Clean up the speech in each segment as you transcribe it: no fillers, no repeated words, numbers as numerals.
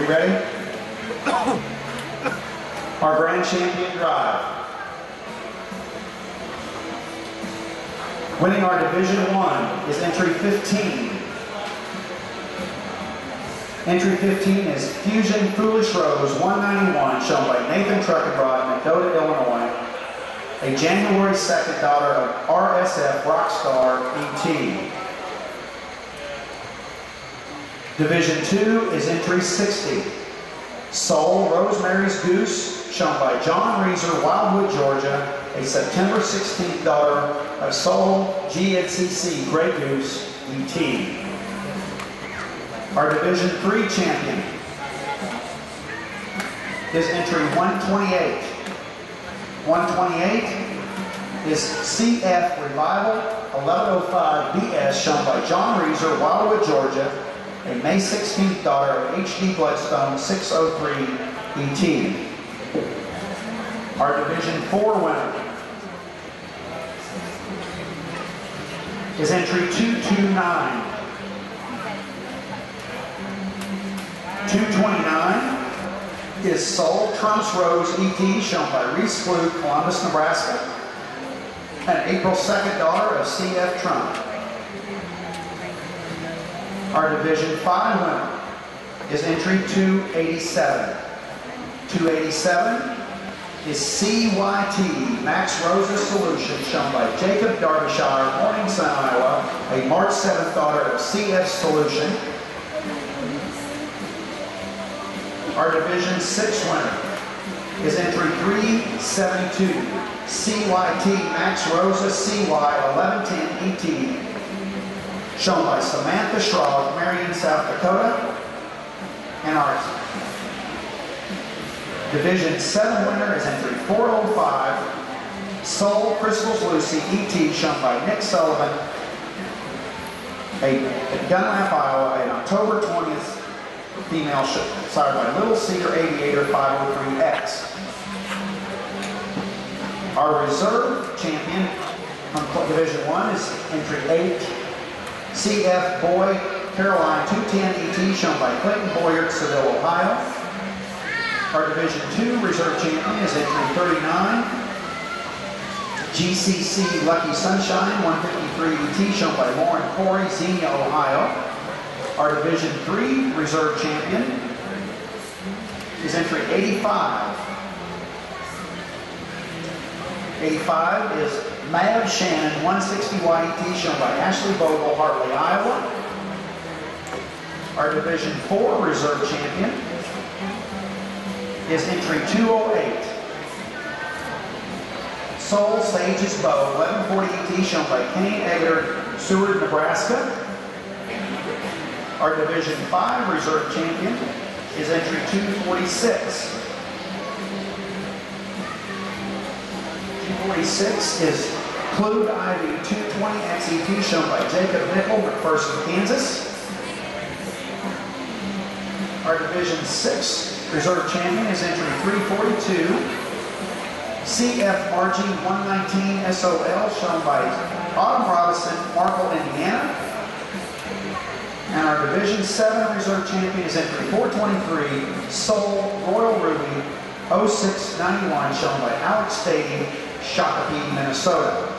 We ready? Our grand champion drive. Winning our Division 1 is entry 15. Entry 15 is Fusion Foolish Rose 191, shown by Nathan Truckenrod, Mendota, Illinois. A January 2nd daughter of RSF Rockstar ET. Division 2 is entry 60. Soul Rosemary's Goose, shown by John Reasor, Wildwood, Georgia. A September 16th daughter of Soul GNCC Grey Goose ET. Our Division 3 champion is entry 128. 128 is CF Revival 1105 BS, shown by John Reasor, Wildwood, Georgia. A May 16th daughter of HD Bloodstone 603 ET. Our Division 4 winner is entry 229. 229 is Soul Trumps Rose ET, shown by Reese Flute, Columbus, Nebraska. An April 2nd daughter of CF Trump. Our Division 5 winner is entry 287. 287 is CYT Max Rose's Solution, shown by Jacob Darbyshire, Morning Sun, Iowa. A March 7th daughter of CF Solution. Our Division 6 winner is entry 372, CYT Max Rosa CY 1110 ET, shown by Samantha Schrag, Marion, South Dakota. And our Division 7 winner is entry 405, Soul Crystals Lucy ET, shown by Nick Sullivan, at Dunlap, Iowa, an October 20th female sired by Little Cedar Aviator 503X. Our reserve champion from Division 1 is entry 8, CF Boy Caroline 210 ET, shown by Clayton Boyer, Seville, Ohio. Our Division 2 reserve champion is entry 39, GCC Lucky Sunshine 153 ET, shown by Lauren Corey, Xenia, Ohio. Our Division 3 reserve champion is entry 85. 85 is Mad Shannon 160 YET, shown by Ashley Bogle, Hartley, Iowa. Our Division 4 reserve champion is entry 208. Soul Sage's Bow 1140 ET, shown by Kenny Egger, Seward, Nebraska. Our Division 5 reserve champion is entry 246. 246 is Clued Ivy 220 XET, shown by Jacob Nikkel, McPherson, Kansas. Our Division 6 reserve champion is entry 342. CF RG 119 SOL, shown by Autumn Robinson, Markle, Indiana. And our Division 7 reserve champion is entry 423, Soul Royal Ruby 0691, shown by Alex Stady, Shakopee, Minnesota.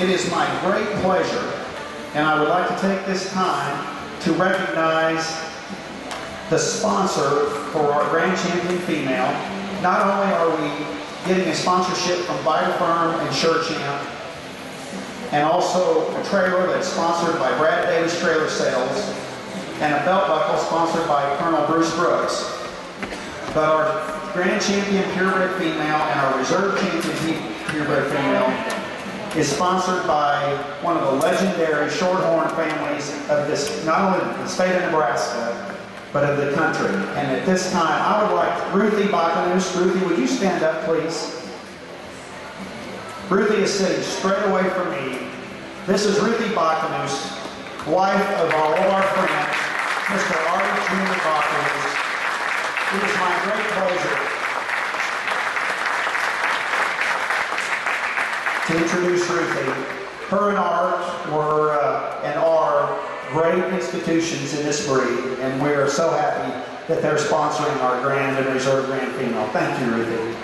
It is my great pleasure, and I would like to take this time to recognize the sponsor for our Grand Champion Female. Not only are we getting a sponsorship from Vitafirm and SureChamp, and also a trailer that's sponsored by Brad Davis Trailer Sales, and a belt buckle sponsored by Colonel Bruce Brooks. But our Grand Champion Purebred Female and our Reserve Champion Purebred Female is sponsored by one of the legendary Shorthorn families of this, not only the state of Nebraska, but of the country. And at this time, I would like Ruthie Bacanus. Ruthie, would you stand up, please? Ruthie is sitting straight away from me. This is Ruthie Bacanus, wife of all of our friends, Mr. Artie Jr. Bacanus. It is my great pleasure to introduce Ruthie. Her and Art were and are great institutions in this breed, and we are so happy that they're sponsoring our Grand and Reserve Grand Female. Thank you, Ruthie.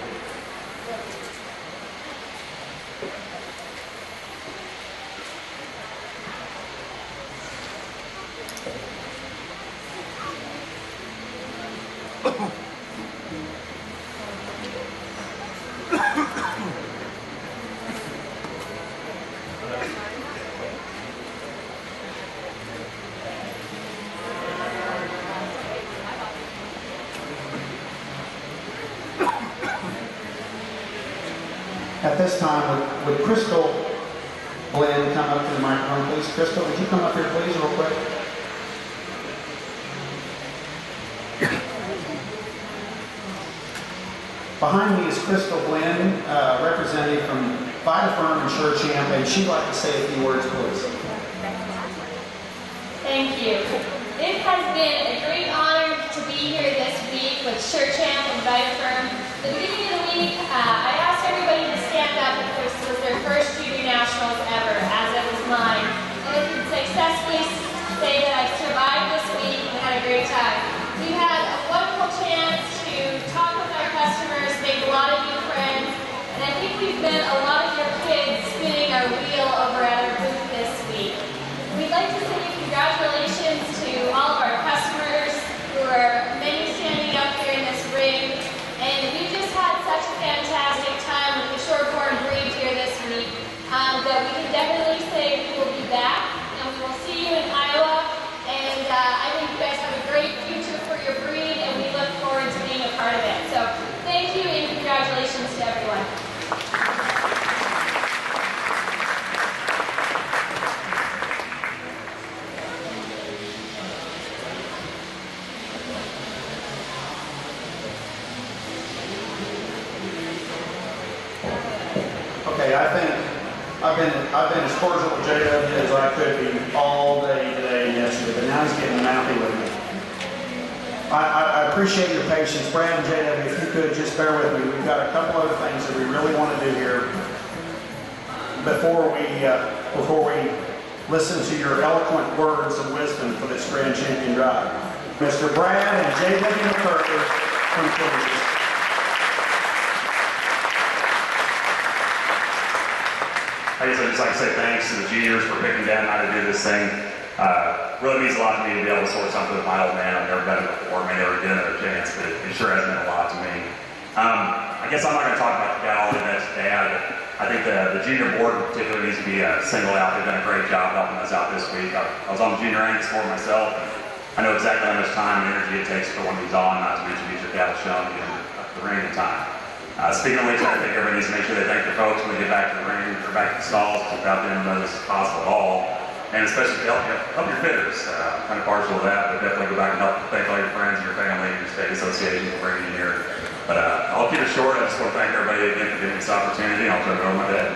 At this time, would Crystal Glenn come up to the microphone, please? Crystal, would you come up here, please, real quick? Behind me is Crystal Glenn, representative from Firm and Shorthorn, and she'd like to say a few words, please. Thank you. It has been a great honor to be here this week with Shorthorn and Firm. At the beginning of the week, I asked everybody to stand up if this was their first junior nationals ever, as it was mine. And I can successfully say that I survived this week and had a great time. We had a wonderful chance to talk with our customers, make a lot of new friends, and I think we've met a lot of your kids spinning our wheel over at our booth this week. We'd like to say congratulations to all of our customers, who are many standing up here in this ring. And we just had such a fantastic time with the Shorthorn breed here this week that we can definitely say we will be back, and we will see you in Iowa. And I think you guys have a great future for your breed, and we look forward to being a part of it. So thank you, and congratulations to everyone. Okay, I think I've been as cordial with JW as I could be all day today and yesterday, but now he's getting mouthy with me. I appreciate your patience. Brad and JW, if you could just bear with me. We've got a couple other things that we really want to do here before we listen to your eloquent words of wisdom for this Grand Champion drive. Mr. Brad and JW McCurdy from Kansas. I guess I'd just like to say thanks to the juniors for picking Dan and I to do this thing. Really means a lot to me to be able to sort something with my old man. I've never done it before, may never get another chance, but it sure has meant a lot to me. I guess I'm not going to talk about the gal event today. I think the junior board in particular needs to be singled out. They've done a great job helping us out this week. I was on the junior Angus board myself. I know exactly how much time and energy it takes for one of these on, not to mention these are cattle shown in the ring in time. Speaking of which, I think everybody needs to make sure they thank the folks when they get back to the ring or back to the stalls, without them know this is possible at all. And especially to help your fitters. I'm kind of partial to that, but definitely go back and thank all your friends, your family, your state association for bringing you here. But I'll keep it short. I just want to thank everybody again for giving me this opportunity. I'll turn it over to my dad.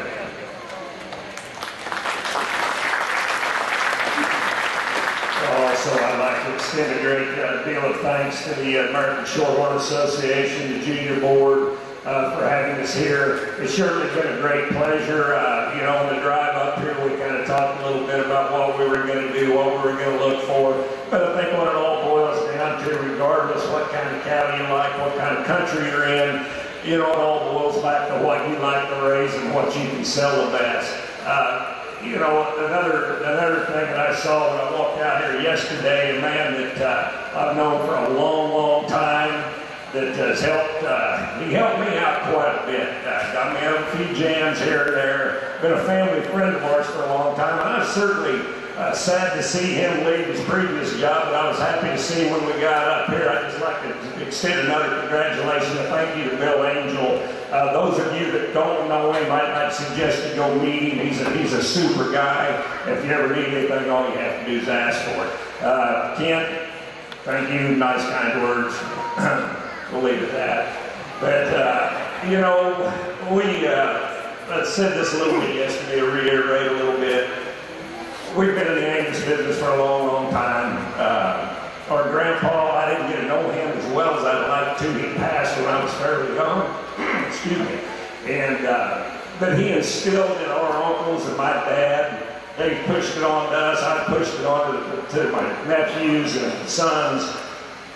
Also, I'd like to extend a great deal of thanks to the American Shorthorn Association, the junior board, for having us here. It's surely been a great pleasure. On the drive up here, we kind of talked a little bit about what we were going to do, what we were going to look for. But I think what it all boils down to, regardless what kind of cattle you like, what kind of country you're in, it all boils back to what you like to raise and what you can sell the best. Another thing that I saw when I walked out here yesterday, a man that I've known for a long, long time, that has helped, he helped me out quite a bit. Got me out a few jams here and there. Been a family friend of ours for a long time, and I was certainly sad to see him leave his previous job, but I was happy to see when we got up here. I'd just like to extend another congratulations and thank you to Bill Angel. Those of you that don't know him, I'd suggest you go meet him. He's a super guy. If you ever need anything, all you have to do is ask for it. Kent, thank you. Nice, kind words. We'll leave it at that. But, I said this a little bit yesterday, to reiterate a little bit. We've been in the Angus business for a long, long time. Our grandpa, I didn't get to know him as well as I'd like to. He passed when I was fairly young. Excuse me. And but he instilled in our uncles and my dad They pushed it on to us. I pushed it on to my nephews and sons.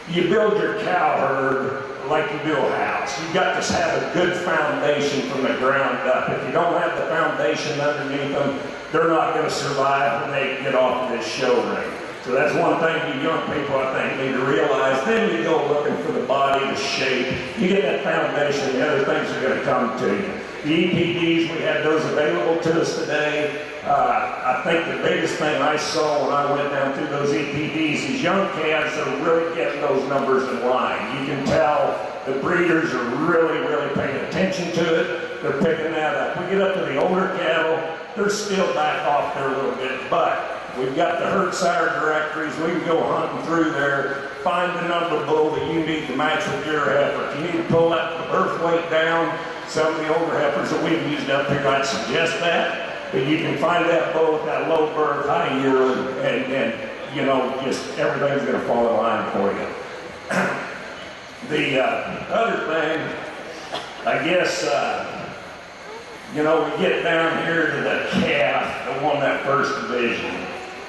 You build your cow herd like you do a house. You've got to have a good foundation from the ground up. If you don't have the foundation underneath them, they're not going to survive when they get off of this show ring. So that's one thing you young people, I think, need to realize. Then you go looking for the body, the shape. You get that foundation, the other things are going to come to you. The EPDs, we had those available to us today. I think the biggest thing I saw when I went down through those EPDs is young calves that are really getting those numbers in line. You can tell the breeders are really, really paying attention to it. They're picking that up. We get up to the older cattle, they're still back off there a little bit, but we've got the herd sire directories. We can go hunting through there, find the number bull that you need to match with your heifer. If you need to pull that the birth weight down, some of the older heifers that we've used up here, I'd suggest that. But you can find that bull with that low birth, high yearling, and you know, just everything's going to fall in line for you. The other thing, I guess, you know, we get down here to the calf that won that first division.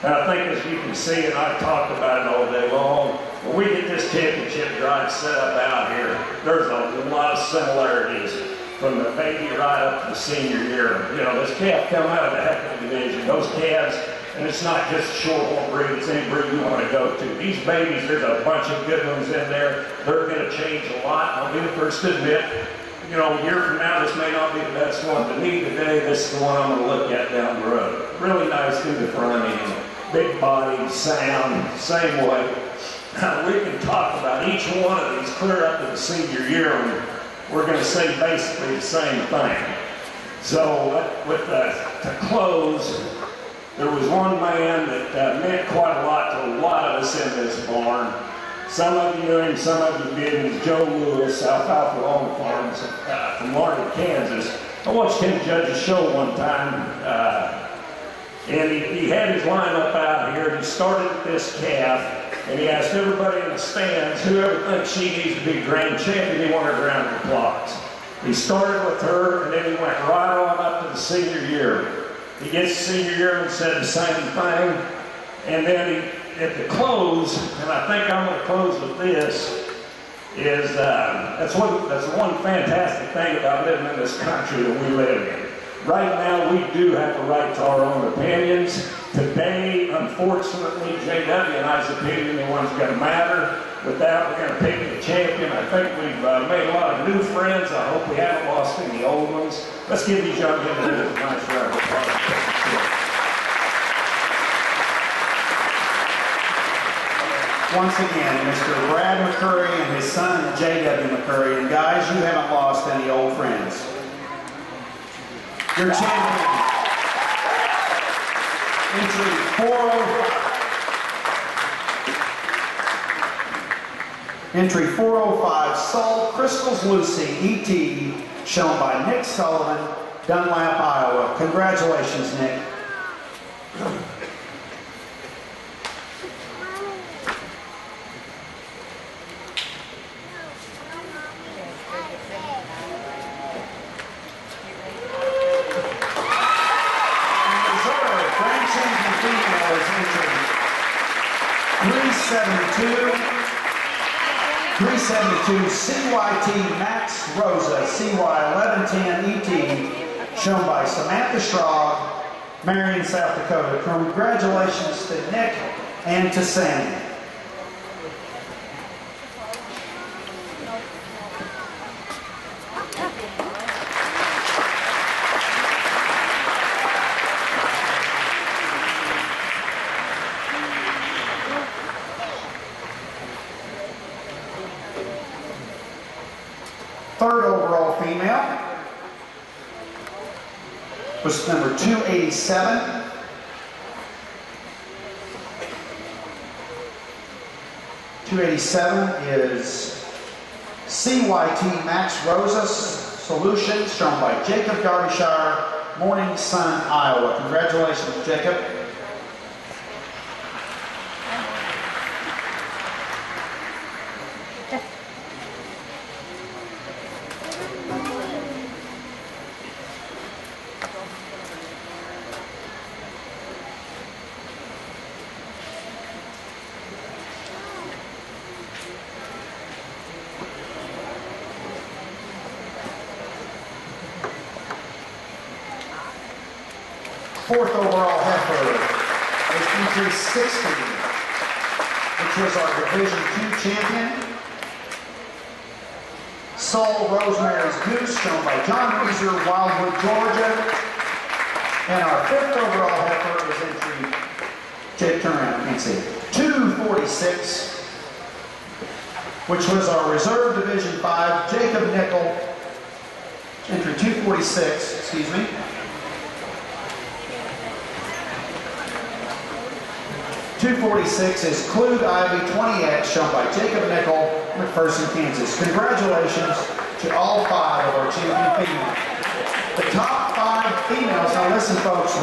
And I think as you can see, and I've talked about it all day long, when we get this championship drive set up out here, there's a lot of similarities from the baby right up to the senior year. You know, this calf come out of the heck of a division. Those calves, and it's not just Shorthorn breed, it's any breed you want to go to. These babies, there's a bunch of good ones in there. They're going to change a lot. I'll be the first to admit, you know, a year from now, this may not be the best one. To me today, this is the one I'm going to look at down the road. Really nice through the front end. Big body, sound, same way. Now, we can talk about each one of these clear up to the senior year, and we're going to say basically the same thing. So, to close, there was one man that meant quite a lot to a lot of us in this barn. Some of you knew him, some of you didn't. It's Joe Lewis, Alfalfa Long Farms from Larned, Kansas. I watched him judge a show one time, and he had his lineup out here. He started with this calf, and he asked everybody in the stands, whoever thinks she needs to be grand champion, he wanted a round of applause. He started with her, and then he went right on up to the senior year. He gets to senior year and said the same thing, and then at the close, and I think I'm going to close with this, is that's the one fantastic thing about living in this country that we live in. Right now, we do have the right to our own opinions. Today, unfortunately, JW and I's opinion is one's going to matter. With that, we're going to pick the champion. I think we've made a lot of new friends. I hope we haven't lost any old ones. Let's give these young individuals a nice round of applause. Once again, Mr. Brad McCurry and his son, J.W. McCurry. And guys, you haven't lost any old friends. Your champion, entry 405, Salt Crystals Lucy, E.T., shown by Nick Sullivan, Dunlap, Iowa. Congratulations, Nick. CYT Max Rosa, CY 1110 ET, shown by Samantha Schrag, Marion, South Dakota. Congratulations to Nick and to Sam. Third overall female was number 287. .287 is CYT Max Rosa Solutions, shown by Jacob Darbyshire, Morning Sun, Iowa. Congratulations, Jacob. 4th overall heifer is entry 16, which was our Division II champion. Soul Rosemary's Goose, shown by John Reasor, Wildwood, Georgia. And our 5th overall heifer is entry, Jake, turn around, I can't see it, 246, which was our Reserve Division 5, Jacob Nikkel, entry 246, excuse me. .246 is Klug Ivy 20X, shown by Jacob Nikkel, McPherson, Kansas. Congratulations to all 5 of our champion females. The top 5 females, now listen folks,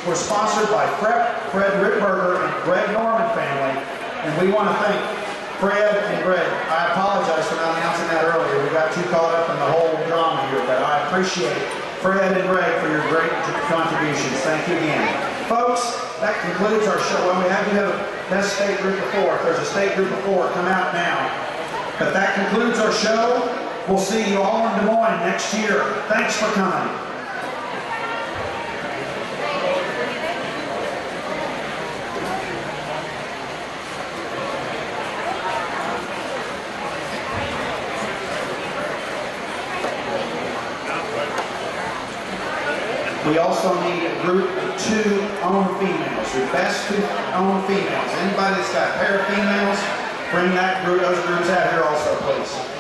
were sponsored by Fred Rittberger and Greg Norman family, and we want to thank Fred and Greg. I apologize for not announcing that earlier. We got too caught up in the whole drama here, but I appreciate Fred and Greg for your great contributions. Thank you again. Folks, that concludes our show. Well, we have to have a best state group of 4. If there's a state group of 4, come out now. But that concludes our show. We'll see you all in Des Moines next year. Thanks for coming. We also need a group of 2 owned females, your best 2 owned females. Anybody that's got a pair of females, bring those groups out here also, please.